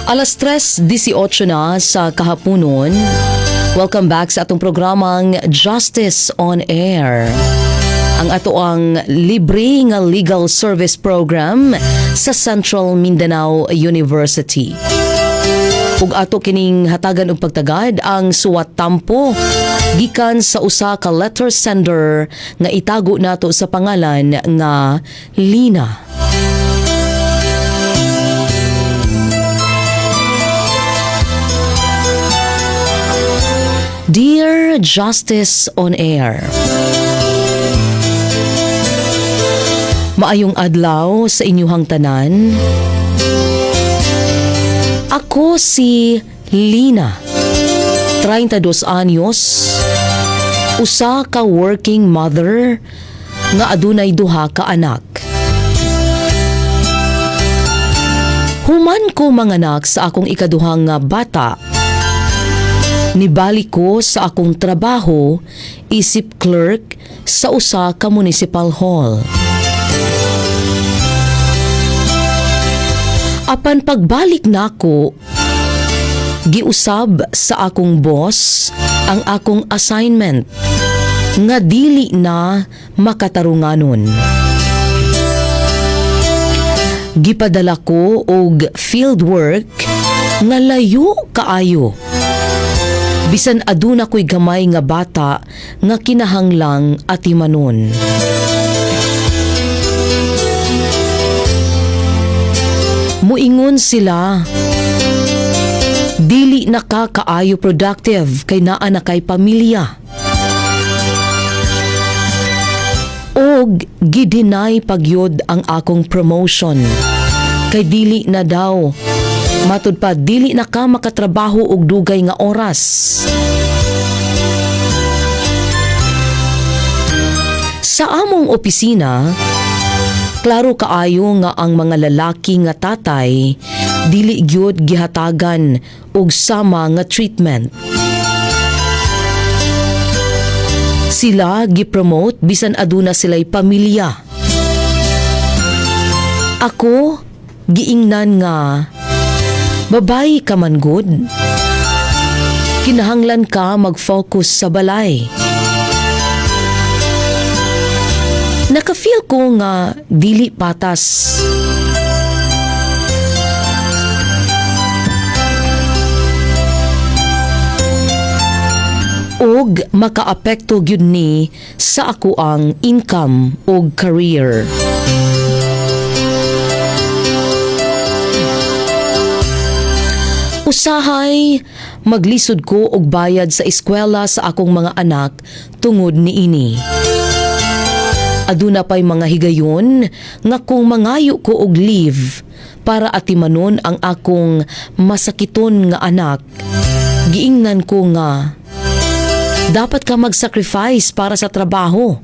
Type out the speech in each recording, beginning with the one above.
Alas 3:18 na sa kahaponon. Welcome back sa atong programang Justice on Air. Ang ato ang libre nga legal service program sa Central Mindanao University. Ug ato kining hatagan og pagtagad ang suwat tampo gikan sa usa ka letter sender nga itago nato sa pangalan nga Lina. Dear Justice on Air, maayong adlaw sa inyuhang tanan. Ako si Lina, 32 anyos, usa ka working mother nga adunay duha ka anak. Human ko manganak sa akong ikaduhang nga bata. Nibalik ko sa akong trabaho isip clerk sa usa ka municipal hall. Apan pagbalik nako, giusab sa akong boss ang akong assignment nga dili na makatarunganon. Gipadala ko og field work nga layo kaayo. Bisan aduna ko'y gamay nga bata nga kinahanglang atimanon. Muingon sila, dili na ka kaayo productive kay naa na kay pamilya. Og gidinay pagyod ang akong promotion kay dili na daw. Matud pa, dili na ka makatrabaho og dugay nga oras. Sa among opisina, klaro kaayo nga ang mga lalaki nga tatay dili gyud gihatagan og sama nga treatment. Sila gipromote bisan aduna sila'y pamilya. Ako giingnan nga babayi ka man good. Kinahanglan ka mag-focus sa balay. Naka-feel ko nga dili patas. Og makaapekto gyud ni sa ako ang income og career. Usahay, maglisod ko og bayad sa eskwela sa akong mga anak tungod niini. Aduna pay mga higayon nga kung mangayo ko og leave para atimanon ang akong masakiton nga anak, giingnan ko nga dapat ka mag-sacrifice para sa trabaho.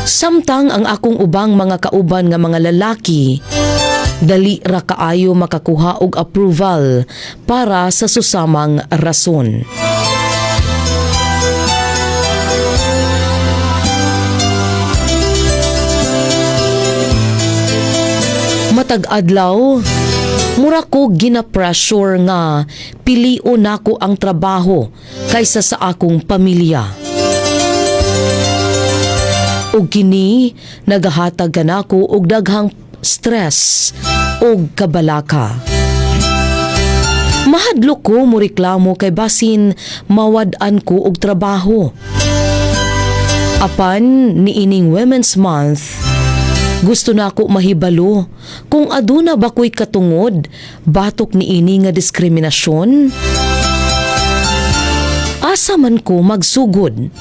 Samtang ang akong ubang mga kauban nga mga lalaki dali ra kaayo makakuha og approval para sa susamang rason. Matag adlaw, mura ko gina-pressure nga piliu nako ang trabaho kaysa sa akong pamilya. Og kini nagahatag kanako og daghang stress o kabalaka. Mahadlok ko mo reklamo kay basin mawad-an ko og trabaho. Apan niining Women's Month, gusto na ako mahibalo kung aduna ba ko'y katungod batok niini nga diskriminasyon. Asa man ko magsugod.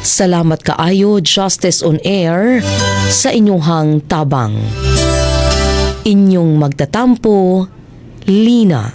Salamat kaayo, Justice on Air, sa inyong tabang. Inyong magtatampo, Lina.